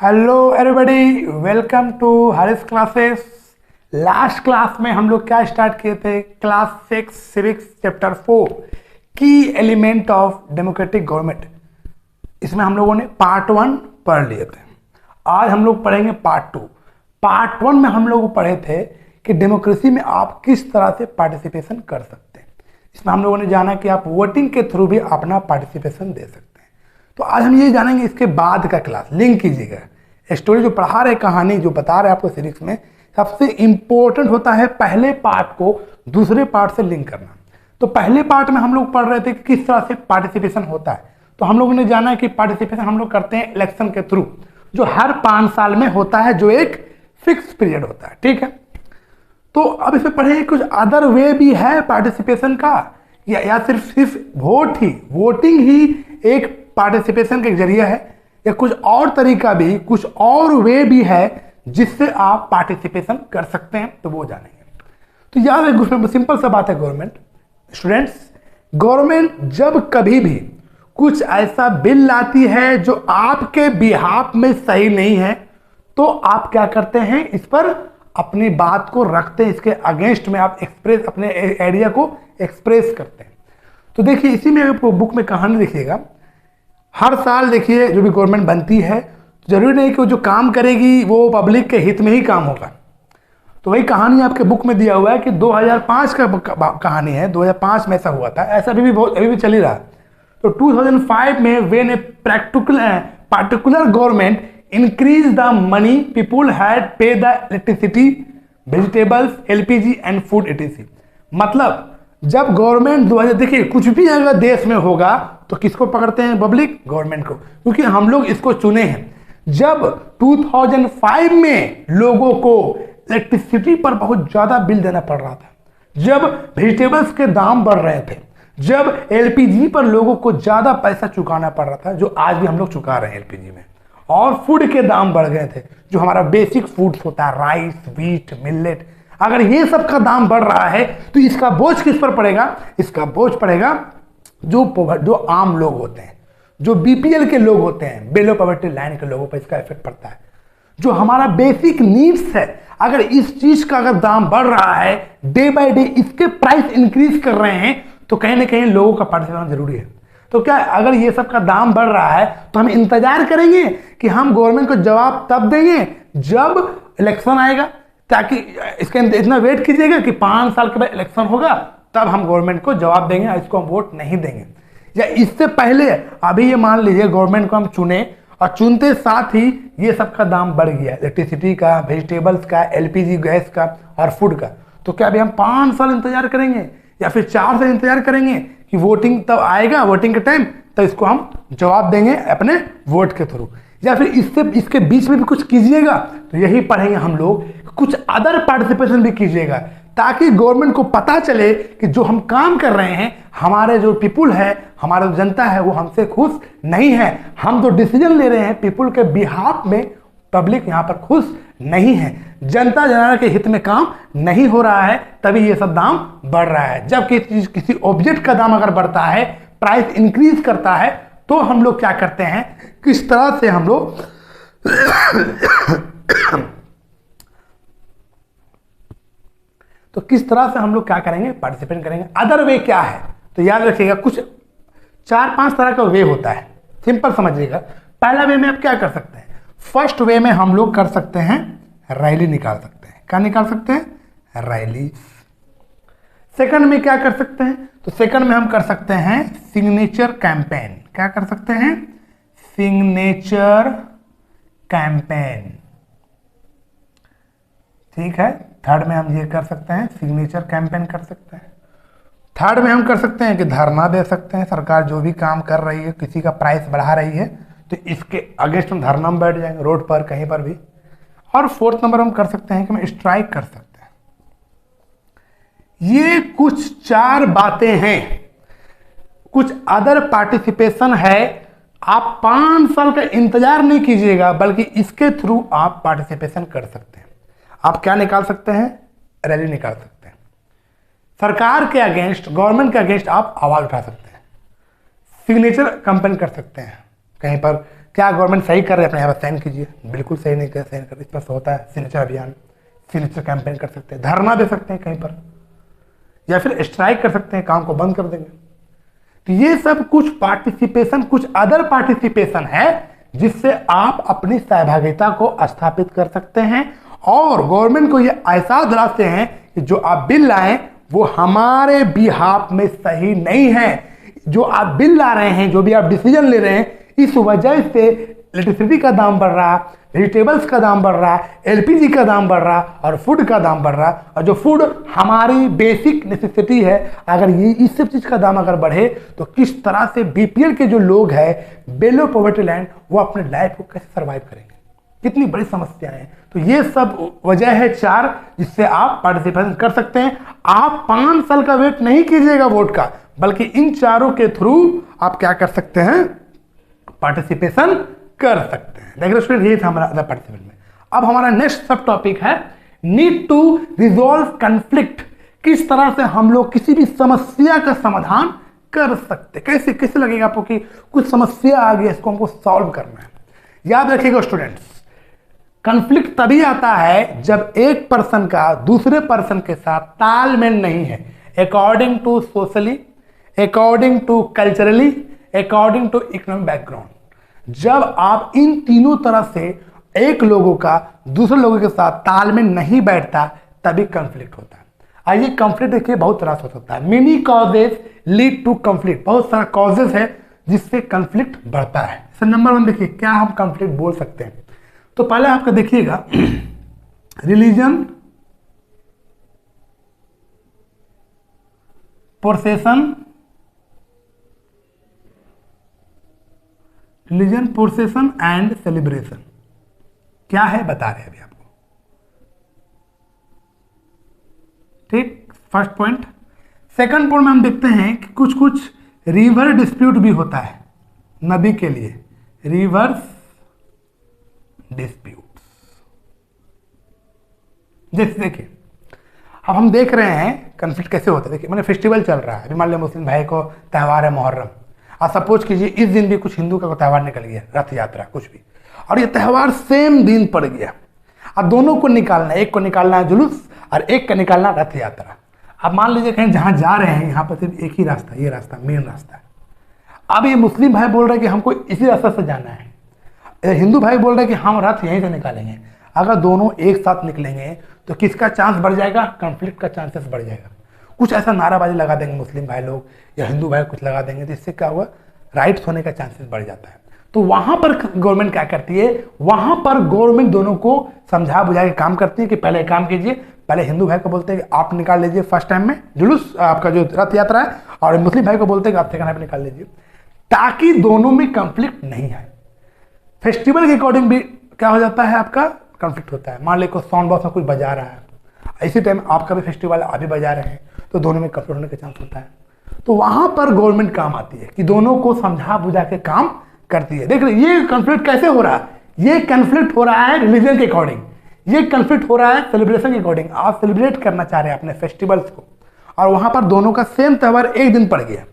Hello everybody, welcome to Harish classes. Last class में हम लोग क्या स्टार्ट किए थे? क्लास 6 सिविक्स चैप्टर 4 की एलिमेंट ऑफ डेमोक्रेटिक गवर्नमेंट। इसमें हम लोगों ने पार्ट 1 पढ़ लिए थे। आज हम लोग पढ़ेंगे पार्ट 2। पार्ट 1 में हम लोग पढ़े थे कि डेमोक्रेसी में आप किस तरह से पार्टिसिपेशन कर सकते हैं। इसमें हम लोगों ने जाना कि आप वोटिंग के थ्रू भी अपना पार्टिसिपेशन दे सकते हैं। तो आज हम ये जानेंगे इसके बाद का क्लास। लिंक कीजिएगा, स्टोरी जो पढ़ा रहे, कहानी जो बता रहे आपको सीरीज में, सबसे इंपॉर्टेंट होता है पहले पार्ट को दूसरे पार्ट से लिंक करना। तो पहले पार्ट में हम लोग पढ़ रहे थे कि किस तरह से पार्टिसिपेशन होता है। तो हम लोगों ने जाना कि पार्टिसिपेशन हम लोग करते हैं इलेक्शन के थ्रू, जो हर 5 साल में होता है, जो एक फिक्स पीरियड होता है। ठीक है, तो अब इसमें पढ़े कुछ अदर वे भी है पार्टिसिपेशन का, या सिर्फ वोटिंग ही एक पार्टिसिपेशन का एक जरिया है, या कुछ और तरीका भी, कुछ और वे भी है जिससे आप पार्टिसिपेशन कर सकते हैं। तो वो जानेंगे। तो याद है, उसमें सिंपल सा बात है। गवर्नमेंट जब कभी भी कुछ ऐसा बिल लाती है जो आपके बिहाफ में सही नहीं है, तो आप क्या करते हैं? इस पर अपनी बात को रखते हैं, इसके अगेंस्ट में आप अपने आइडिया को एक्सप्रेस करते हैं। तो देखिए, इसी में बुक में कहानी देखिएगा। हर साल देखिए जो भी गवर्नमेंट बनती है, जरूरी नहीं कि वो जो काम करेगी वो पब्लिक के हित में ही काम होगा। तो वही कहानी आपके बुक में दिया हुआ है कि 2005 का कहानी है। 2005 में ऐसा हुआ था, ऐसा अभी भी चल ही रहा। तो 2005 में when a particular government increase the money people had pay the electricity, vegetables, LPG and food etc. मतलब जब गवर्नमेंट 2000, देखिए कुछ भी अगर देश में होगा तो किसको पकड़ते हैं? पब्लिक, गवर्नमेंट को, क्योंकि हम लोग इसको चुने हैं। जब 2005 में लोगों को इलेक्ट्रिसिटी पर बहुत ज्यादा बिल देना पड़ रहा था, जब वेजिटेबल्स के दाम बढ़ रहे थे, जब एलपीजी पर लोगों को ज्यादा पैसा चुकाना पड़ रहा था, जो आज भी हम लोग चुका रहे हैं एलपीजी में, और फूड के दाम बढ़ गए थे, जो हमारा बेसिक फूड्स होता है, राइस, व्हीट, मिलेट, अगर ये सब का दाम बढ़ रहा है तो इसका बोझ किस पर पड़ेगा? इसका बोझ पड़ेगा जो आम लोग होते हैं, जो बीपीएल के लोग होते हैं, बिलो पॉवर्टी लाइन के लोगों पर इसका इफेक्ट पड़ता है। जो हमारा बेसिक नीड्स है, अगर इस चीज का अगर दाम बढ़ रहा है, डे बाय डे इसके प्राइस इंक्रीज कर रहे हैं, तो कहीं ना कहीं लोगों का पार्टिसिपेशन जरूरी है। तो क्या अगर ये सब का दाम बढ़ रहा है तो हम इंतजार करेंगे कि हम गवर्नमेंट को जवाब तब देंगे जब इलेक्शन आएगा, ताकि इसका इतना वेट कीजिएगा कि 5 साल के बाद इलेक्शन होगा तब हम गवर्नमेंट को जवाब देंगे, इसको हम वोट नहीं देंगे। या इससे पहले अभी ये मान लीजिए गवर्नमेंट को हम चुने और चुनते साथ ही ये सब का दाम बढ़ गया, इलेक्ट्रिसिटी का, वेजिटेबल्स का, एलपीजी गैस का और फूड का। तो क्या अभी हम 5 साल इंतजार करेंगे या फिर 4 साल इंतजार करेंगे कि वोटिंग तब आएगा, वोटिंग के टाइम, तो इसको हम जवाब देंगे अपने वोट के थ्रू? या फिर इसके बीच में भी कुछ कीजिएगा। तो यही पढ़ेंगे हम लोग, कुछ अदर पार्टिसिपेशन भी कीजिएगा, ताकि गवर्नमेंट को पता चले कि जो हम काम कर रहे हैं, हमारे जो पीपुल है, हमारा जो जनता है, वो हमसे खुश नहीं है। हम जो डिसीजन ले रहे हैं पीपुल के बिहाफ में, पब्लिक यहाँ पर खुश नहीं है, जनता जनाना के हित में काम नहीं हो रहा है, तभी ये सब दाम बढ़ रहा है। जब किसी ऑब्जेक्ट का दाम अगर बढ़ता है, प्राइस इंक्रीज करता है, तो हम लोग क्या करते हैं? किस तरह से हम लोग तो किस तरह से हम लोग क्या करेंगे? पार्टिसिपेट करेंगे। अदर वे क्या है? तो याद रखिएगा, कुछ 4-5 तरह का वे होता है, सिंपल समझिएगा। पहला वे में आप क्या कर सकते हैं? फर्स्ट वे में हम लोग कर सकते हैं रैली निकाल सकते हैं। क्या निकाल सकते हैं? रैली। सेकंड में क्या कर सकते हैं? तो सेकंड में हम कर सकते हैं सिग्नेचर कैंपेन। क्या कर सकते हैं? Signature campaign. ठीक है, थर्ड में हम ये कर सकते हैं, सिग्नेचर कैंपेन कर सकते हैं। थर्ड में हम कर सकते हैं कि धरना दे सकते हैं। सरकार जो भी काम कर रही है, किसी का प्राइस बढ़ा रही है, तो इसके अगेंस्ट हम धरना में बैठ जाएंगे, रोड पर कहीं पर भी। और फोर्थ नंबर हम कर सकते हैं कि हम स्ट्राइक कर सकते हैं। ये कुछ 4 बातें हैं। कुछ अदर पार्टिसिपेशन है। आप 5 साल का इंतजार नहीं कीजिएगा, बल्कि इसके थ्रू आप पार्टिसिपेशन कर सकते हैं। आप क्या निकाल सकते हैं? रैली निकाल सकते हैं। सरकार के अगेंस्ट, गवर्नमेंट के अगेंस्ट आप आवाज उठा सकते हैं। सिग्नेचर कैंपेन कर सकते हैं, कहीं पर क्या गवर्नमेंट सही कर रहे हैं? अपने यहाँ पर साइन कीजिए। बिल्कुल सही नहीं कर, साइन कर, इस पर होता है सिग्नेचर अभियान, सिग्नेचर कैंपेन कर सकते हैं, धरना दे सकते हैं कहीं पर, या फिर स्ट्राइक कर सकते हैं, काम को बंद कर देंगे। तो ये सब कुछ पार्टिसिपेशन, कुछ अदर पार्टिसिपेशन है जिससे आप अपनी सहभागिता को स्थापित कर सकते हैं और गवर्नमेंट को ये एहसास दिलाते हैं कि जो आप बिल लाए वो हमारे बिहाफ में सही नहीं है। जो आप बिल ला रहे हैं, जो भी आप डिसीजन ले रहे हैं, इस वजह से इलेक्ट्रिसिटी का दाम बढ़ रहा, वेजिटेबल्स का दाम बढ़ रहा, एलपीजी का दाम बढ़ रहा और फूड का दाम बढ़ रहा। और जो फूड हमारी बेसिक नेसेसिटी है, अगर ये इस सब चीज का दाम अगर बढ़े तो किस तरह से बीपीएल के जो लोग हैं, बिलो पॉवर्टी लाइन, वो अपने लाइफ को कैसे सर्वाइव करेंगे? कितनी बड़ी समस्या है। तो ये सब वजह है 4 जिससे आप पार्टिसिपेशन कर सकते हैं। आप 5 साल का वेट नहीं कीजिएगा वोट का, बल्कि इन चारों के थ्रू आप क्या कर सकते हैं? पार्टिसिपेशन कर सकते हैं। देखिए स्टूडेंट, ये था हमारा अदर पार्टिसिपेंट में। अब हमारा नेक्स्ट सब टॉपिक है नीड टू रिजॉल्व कन्फ्लिक्ट। किस तरह से हम लोग किसी भी समस्या का समाधान कर सकते, कैसे कैसे लगेगा आपको कि कुछ समस्या आ गई, इसको हमको सॉल्व करना है। याद रखिएगा स्टूडेंट्स, कन्फ्लिक्ट तभी आता है जब एक पर्सन का दूसरे पर्सन के साथ तालमेल नहीं है, according to socially, according to culturally, according to economic background. जब आप इन तीनों तरह से एक लोगों का दूसरे लोगों के साथ तालमेल नहीं बैठता, तभी कन्फ्लिक्ट होता है। आइए, कन्फ्लिक्ट देखिए बहुत तरह से हो सकता है। Many causes lead to conflict, बहुत सारा कॉजेज है जिससे कन्फ्लिक्ट बढ़ता है। सर नंबर 1 देखिए, क्या हम कन्फ्लिक्ट बोल सकते हैं? तो पहले आपका देखिएगा religion, procession, religion, procession and celebration क्या है बता रहे हैं अभी आपको। ठीक, फर्स्ट पॉइंट। सेकंड पॉइंट में हम देखते हैं कि कुछ कुछ रिवर डिस्प्यूट भी होता है नदी के लिए, रिवर्स डिस्प्यूट्स। जैसे देखिए, अब हम देख रहे हैं कन्फ्लिक्ट कैसे होता है। देखिए, मैंने फेस्टिवल चल रहा है, अभी मान लिया मुस्लिम भाई को त्यौहार है मुहर्रम, और सपोज कीजिए इस दिन भी कुछ हिंदू का त्यौहार निकल गया, रथ यात्रा कुछ भी, और ये त्यौहार सेम दिन पड़ गया। अब दोनों को निकालना, एक को निकालना है जुलूस और एक का निकालना रथ यात्रा। अब मान लीजिए कहीं जहां जा रहे हैं, यहाँ पर सिर्फ एक ही रास्ता, ये रास्ता मेन रास्ता है। अब ये मुस्लिम भाई बोल रहे हैं कि हमको इसी रास्ते से जाना है, हिंदू भाई बोल रहे हैं कि हम रथ यहीं से निकालेंगे। अगर दोनों एक साथ निकलेंगे तो किसका चांस बढ़ जाएगा? कॉन्फ्लिक्ट का चांसेस बढ़ जाएगा। कुछ ऐसा नाराबाजी लगा देंगे मुस्लिम भाई लोग या हिंदू भाई कुछ लगा देंगे, तो इससे क्या हुआ? राइट्स होने का चांसेस बढ़ जाता है। तो वहां पर गवर्नमेंट क्या करती है? वहां पर गवर्नमेंट दोनों को समझा बुझा के काम करती है कि पहले काम कीजिए, पहले हिंदू भाई को बोलते हैं कि आप निकाल लीजिए फर्स्ट टाइम में जुलूस, आपका जो रथ यात्रा है, और मुस्लिम भाई को बोलते हैं कि आप सेकंड टाइम निकाल लीजिए, ताकि दोनों में कंफ्लिक्ट नहीं आए। फेस्टिवल के अकॉर्डिंग भी क्या हो जाता है? आपका कंफ्लिक्ट होता है। मान लीजिए साउंड बॉक्स में कुछ बजा रहा है, इसी टाइम आपका भी फेस्टिवल आप भी बजा रहे हैं, तो दोनों में कंफ्लिक्ट होने का चांस होता है। तो वहां पर गवर्नमेंट काम आती है कि दोनों को समझा बुझा के काम करती है। देख रहे ये कंफ्लिक्ट कैसे हो रहा है? ये कंफ्लिक्ट हो रहा है रिलीजन के अकॉर्डिंग, ये कंफ्लिक्ट हो रहा है सेलिब्रेशन के अकॉर्डिंग। आप सेलिब्रेट करना चाह रहे हैं अपने फेस्टिवल्स को, और वहां पर दोनों का सेम त्यौहार एक दिन पड़ गया,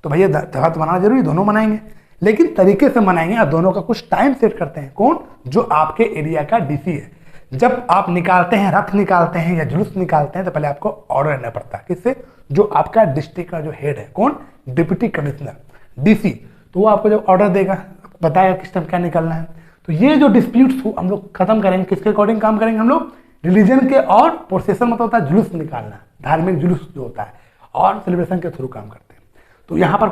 तो भैया त्यौहार तो मनाना जरूरी, दोनों मनाएंगे, लेकिन तरीके से मनाएंगे। और दोनों का कुछ टाइम सेट करते हैं, कौन? जो आपके एरिया का डीसी है। जब आप निकालते हैं, रथ निकालते हैं या जुलूस निकालते हैं, तो पहले आपको ऑर्डर लेना पड़ता है। किससे? जो आपका डिस्ट्रिक्ट का जो हेड है, कौन? Deputy commissioner, DC. तो वो आपको जब ऑर्डर देगा, बताएगा किस टाइम क्या निकालना है। तो ये जो डिस्प्यूट्स हम लोग खत्म करेंगे, किसके अकॉर्डिंग काम करेंगे हम लोग? रिलीजन के। और प्रोसेशन मतलब होता है जुलूस निकालना, धार्मिक जुलूस जो होता है, और सेलिब्रेशन के थ्रू काम करते हैं। तो यहां पर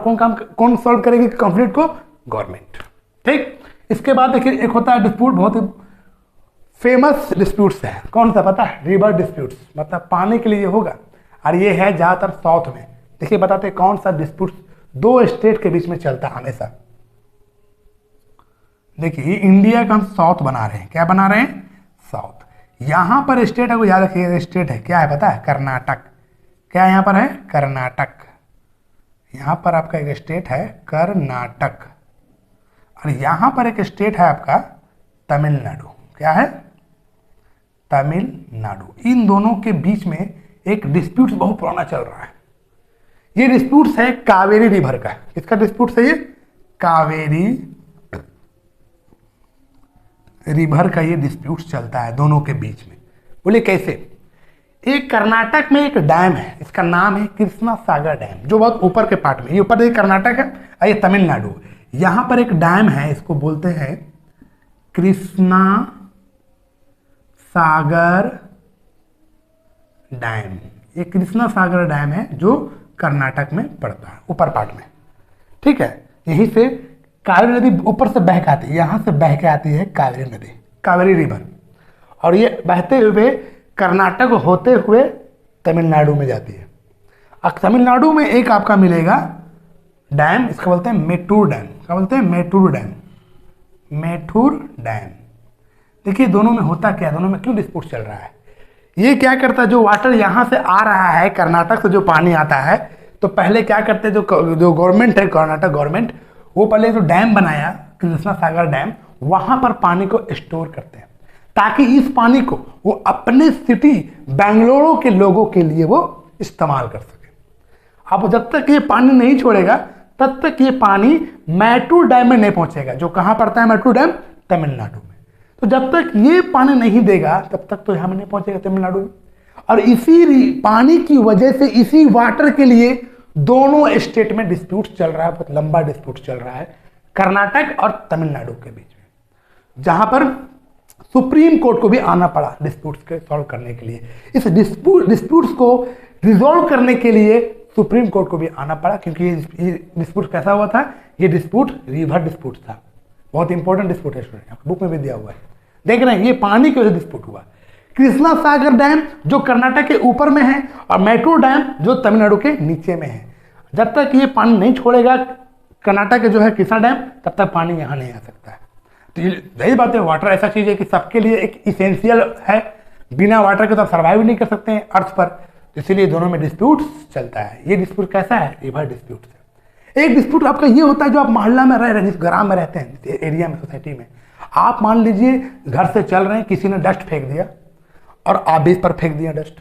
कौन सॉल्व करेगी कंफ्लिक्ट को? गवर्नमेंट। ठीक, इसके बाद देखिए एक होता है डिस्प्यूट, बहुत ही फेमस डिस्प्यूट्स है। कौन सा पता है? रिवर डिस्प्यूट्स, मतलब पानी के लिए होगा, और ये है ज्यादातर साउथ में। देखिए बताते हैं कौन सा डिस्प्यूट दो स्टेट के बीच में चलता है हमेशा। देखिए इंडिया का हम साउथ बना रहे हैं, क्या बना रहे हैं? साउथ। यहां पर स्टेट है, वो याद रखिएगा, स्टेट है क्या है पता है? कर्नाटक। क्या यहां पर है? कर्नाटक। यहां पर आपका एक स्टेट है कर्नाटक, और यहां पर एक स्टेट है आपका तमिलनाडु। क्या है? तमिलनाडु। इन दोनों के बीच में एक डिस्प्यूट बहुत पुराना चल रहा है। ये डिस्प्यूट है कावेरी रिवर का। किसका डिस्प्यूट है ये? कावेरी रिवर का ये डिस्प्यूट चलता है दोनों के बीच में। बोले कैसे? एक कर्नाटक में एक डैम है, इसका नाम है कृष्णा सागर डैम, जो बहुत ऊपर के पार्ट में, ये ऊपर ये कर्नाटक है और ये तमिलनाडु। यहां पर एक डैम है, इसको बोलते हैं कृष्णा सागर डैम। ये कृष्णा सागर डैम है जो कर्नाटक में पड़ता है ऊपर पार्ट में, ठीक है। यहीं से कावेरी नदी ऊपर से बह के आती है, यहां से बह के आती है कावेरी नदी, कावेरी रिवर, और ये बहते हुए कर्नाटक होते हुए तमिलनाडु में जाती है। अब तमिलनाडु में एक आपका मिलेगा डैम, इसका बोलते हैं मेटूर डैम। क्या बोलते हैं? मेटूर डैम। मेटूर डैम। देखिए दोनों में होता क्या, दोनों में क्यों डिस्प्यूट चल रहा है? ये क्या करता है, जो वाटर यहां से आ रहा है कर्नाटक से जो पानी आता है, तो पहले क्या करते हैं, जो गवर्नमेंट है कर्नाटक गवर्नमेंट, वो पहले जो डैम बनाया कृष्णा सागर डैम, वहां पर पानी को स्टोर करते हैं ताकि इस पानी को वो अपने सिटी बेंगलुरु के लोगों के लिए वो इस्तेमाल कर सके। अब जब तक ये पानी नहीं छोड़ेगा तब तक ये पानी मैटूर डैम में नहीं पहुंचेगा, जो कहां पड़ता है मैटूर डैम? तमिलनाडु में। तो जब तक ये पानी नहीं देगा तब तक तो यहां में नहीं पहुंचेगा तमिलनाडु में। और इसी पानी की वजह से, इसी वाटर के लिए दोनों स्टेट में डिस्प्यूट चल रहा है, बहुत लंबा डिस्प्यूट चल रहा है कर्नाटक और तमिलनाडु के बीच में, जहां पर सुप्रीम कोर्ट को भी आना पड़ा डिस्प्यूट्स के सॉल्व करने के लिए। इस डिस्प्यूट्स को रिजॉल्व करने के लिए सुप्रीम कोर्ट को भी आना पड़ा, क्योंकि ये डिस्प्यूट कैसा हुआ था? ये डिस्प्यूट रिवर डिस्प्यूट था। बहुत इंपॉर्टेंट डिस्प्यूट है स्टूडेंट, आपकी बुक में भी दिया हुआ है, देख रहे हैं। ये पानी की वजह से डिस्प्यूट हुआ। कृष्णा सागर डैम जो कर्नाटक के ऊपर में है और मैटूर डैम जो तमिलनाडु के नीचे में है। जब तक ये पानी नहीं छोड़ेगा कर्नाटक के जो है कृष्णा डैम, तब तक पानी यहाँ नहीं आ सकता है। तो ये यही बात है, वाटर ऐसा चीज है कि सबके लिए एक इसेंशियल है, बिना वाटर के तो आप सर्वाइव नहीं कर सकते हैं अर्थ पर। तो इसीलिए दोनों में डिस्प्यूट चलता है। ये डिस्प्यूट कैसा है? रिवर डिस्प्यूट है। एक डिस्प्यूट आपका ये होता है जो आप मोहल्ला में रह रहे हैं, जिस ग्राम में रहते हैं, एरिया में, सोसाइटी में, आप मान लीजिए घर से चल रहे हैं, किसी ने डस्ट फेंक दिया और आप भी इस पर फेंक दिया डस्ट,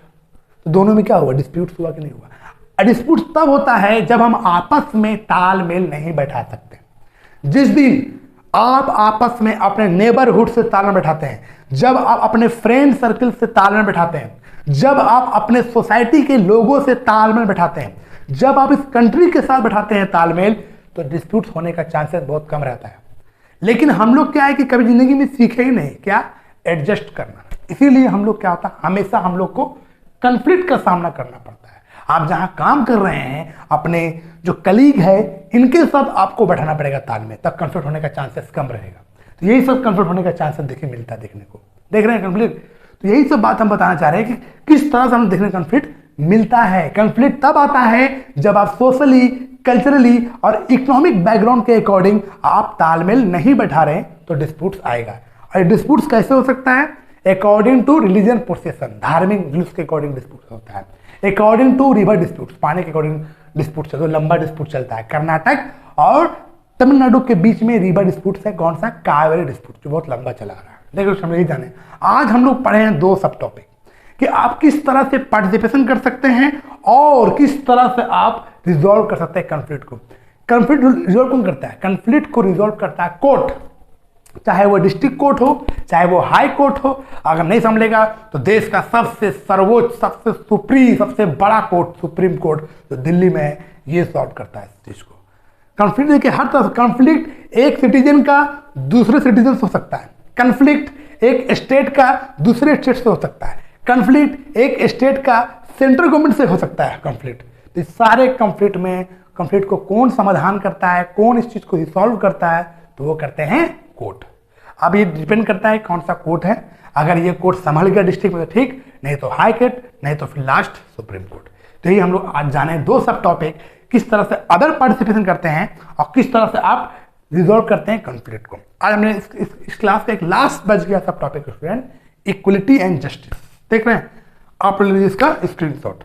तो दोनों में क्या हुआ? डिस्प्यूट हुआ कि नहीं हुआ? डिस्प्यूट तब होता है जब हम आपस में तालमेल नहीं बैठा सकते। जिस दिन आप आपस में अपने नेबरहुड से तालमेल बैठाते हैं, जब आप अपने फ्रेंड सर्कल से तालमेल बैठाते हैं, जब आप अपने सोसाइटी के लोगों से तालमेल बैठाते हैं, जब आप इस कंट्री के साथ बैठाते हैं तालमेल, तो डिस्प्यूट होने का चांसेस बहुत कम रहता है। लेकिन हम लोग क्या है कि कभी जिंदगी में सीखे ही नहीं क्या? एडजस्ट करना। इसीलिए हम लोग क्या होता है, हमेशा हम लोग को कंफ्लिक्ट का सामना करना पड़ता है। आप जहां काम कर रहे हैं, अपने जो कलीग है, इनके साथ आपको बैठाना पड़ेगा तालमेल, तब कंफ्लिक्ट होने का चांसेस कम रहेगा। तो यही सब कंफ्लिक्ट होने का चांसेस देखिए मिलता है, देखने को देख रहे हैं कंफ्लिक्ट। तो यही सब बात हम बताना चाह रहे हैं कि किस तरह से हम देखने कंफ्लिक्ट मिलता है। कंफ्लिक्ट तब आता है जब आप सोशली, कल्चरली और इकोनॉमिक बैकग्राउंड के अकॉर्डिंग आप तालमेल नहीं बैठा रहे, तो डिस्प्यूट्स आएगा। और डिस्प्यूट्स कैसे हो सकता है? अकॉर्डिंग टू रिलीजन पोसेशन, धार्मिक व्यूज के अकॉर्डिंग डिस्प्यूट होता है। अकॉर्डिंग टू रिवर डिस्प्यूट, पानी के अकॉर्डिंग डिस्प्यूट चलता है, लंबा डिस्प्यूट चलता है। कर्नाटक और तमिलनाडु के बीच में रिवर डिस्प्यूट है, कौन सा? कावेरी डिस्प्यूट, जो बहुत लंबा चला रहा है। देखो हम यही जाने, आज हम लोग पढ़े हैं दो सब टॉपिक कि आप किस तरह से पार्टिसिपेशन कर सकते हैं और किस तरह से आप रिजॉल्व कर सकते हैं कंफ्लिक्ट को। कंफ्लिक्ट रिजॉल्व कौन करता है? कंफ्लिक्ट को रिजॉल्व करता है कोर्ट, चाहे वो डिस्ट्रिक्ट कोर्ट हो, चाहे वो हाई कोर्ट हो। अगर नहीं संभलेगा तो देश का सबसे सर्वोच्च, सबसे सुप्रीम, सबसे बड़ा कोर्ट, सुप्रीम कोर्ट जो दिल्ली में है, ये सॉल्व करता है इस चीज को। कंफ्लिक्ट देखिए हर तरह से, कंफ्लिक्ट एक सिटीजन का दूसरे सिटीजन से हो सकता है, कंफ्लिक्ट एक स्टेट का दूसरे स्टेट से हो सकता है, कंफ्लिक्ट एक स्टेट का सेंट्रल गवर्नमेंट से हो सकता है कंफ्लिक्ट। तो इस सारे कंफ्लिक्ट में कंफ्लिक्ट को कौन समाधान करता है, कौन इस चीज को रिसॉल्व करता है, तो वो करते हैं कोर्ट। अब ये डिपेंड करता है कौन सा कोर्ट है। अगर ये कोर्ट संभल गया डिस्ट्रिक्ट में तो ठीक, नहीं तो हाई कोर्ट, नहीं तो फिर लास्ट सुप्रीम कोर्ट। तो यही हम लोग आज जाने दो सब टॉपिक, किस तरह से अदर पार्टिसिपेशन करते हैं और किस तरह से आप रिजॉल्व करते हैं कंफ्लिक्ट को। आज हमने इस क्लास का एक लास्ट बच गया सब topic student, equality and justice. देख रहे हैं आप लोग इसका स्क्रीनशॉट।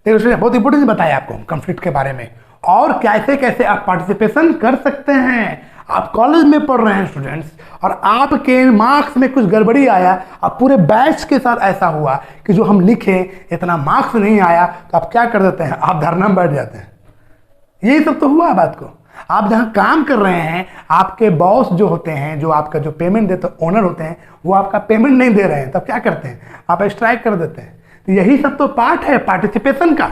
बहुत इंपोर्टेंट बताया आपको कंफ्लिक्ट के बारे में और कैसे कैसे आप पार्टिसिपेशन कर सकते हैं। आप कॉलेज में पढ़ रहे हैं स्टूडेंट्स और आपके मार्क्स में कुछ गड़बड़ी आया, अब पूरे बैच के साथ ऐसा हुआ कि जो हम लिखे इतना मार्क्स नहीं आया, तो आप क्या कर देते हैं? आप धरना में बैठ जाते हैं। यही सब तो हुआ बात को। आप जहां काम कर रहे हैं, आपके बॉस जो होते हैं, जो आपका जो पेमेंट देते ओनर होते हैं, वो आपका पेमेंट नहीं दे रहे हैं, तब क्या करते हैं? आप स्ट्राइक कर देते हैं। तो यही सब तो पार्ट है पार्टिसिपेशन का।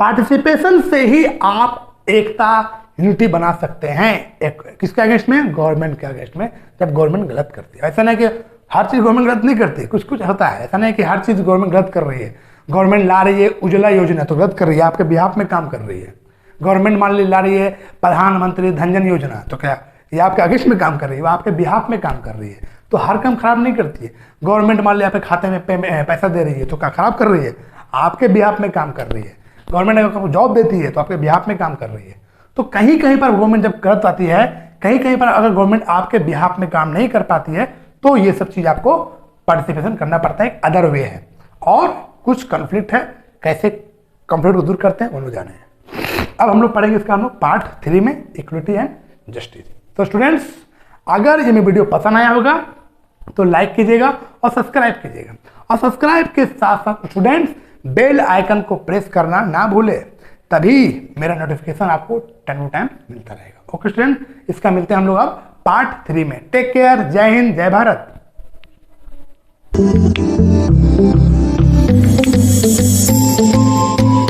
पार्टिसिपेशन से ही आप एकता, यूनिटी बना सकते हैं। एक किसके अगेंस्ट में? गवर्नमेंट के अगेंस्ट में, जब गवर्नमेंट गलत करती है। ऐसा नहीं कि हर चीज गवर्नमेंट गलत नहीं करती, कुछ कुछ होता है। ऐसा नहीं कि हर चीज गवर्नमेंट गलत कर रही है। गवर्नमेंट ला रही है उज्ज्वला योजना, तो गलत कर रही है, आपके बिहाफ में काम कर रही है। गवर्नमेंट मान ली ला रही है प्रधानमंत्री धन जन योजना, तो क्या ये आपके अगेंस्ट में काम कर रही है? वो आपके बिहाफ में काम कर रही है। तो हर काम खराब नहीं करती है। गवर्नमेंट मान ली आपके खाते में पैसा दे रही है, तो क्या खराब कर रही है? आपके बिहाफ में काम कर रही है। गवर्नमेंट अगर आपको जॉब देती है, तो आपके बिहाफ में काम कर रही है। तो कहीं कहीं पर गवर्नमेंट जब गलत आती है, कहीं कहीं पर अगर गवर्नमेंट आपके बिहाफ में काम नहीं कर पाती है, तो ये सब चीज आपको पार्टिसिपेशन करना पड़ता है। एक अदर वे है। और कुछ कॉन्फ्लिक्ट है, कैसे कॉन्फ्लिक्ट को दूर करते हैं वो लोग जाने हैं। अब हम लोग पढ़ेंगे इसका हम लोग पार्ट 3 में, इक्विटी एंड जस्टिस। तो स्टूडेंट्स, अगर ये वीडियो पसंद आया होगा तो लाइक कीजिएगा और सब्सक्राइब कीजिएगा। और सब्सक्राइब के साथ साथ स्टूडेंट्स बेल आइकन को प्रेस करना ना भूले, तभी मेरा नोटिफिकेशन आपको टाइम टू टाइम मिलता रहेगा। ओके स्टूडेंट, इसका मिलते हैं हम लोग अब पार्ट 3 में। टेक केयर, जय हिंद, जय भारत।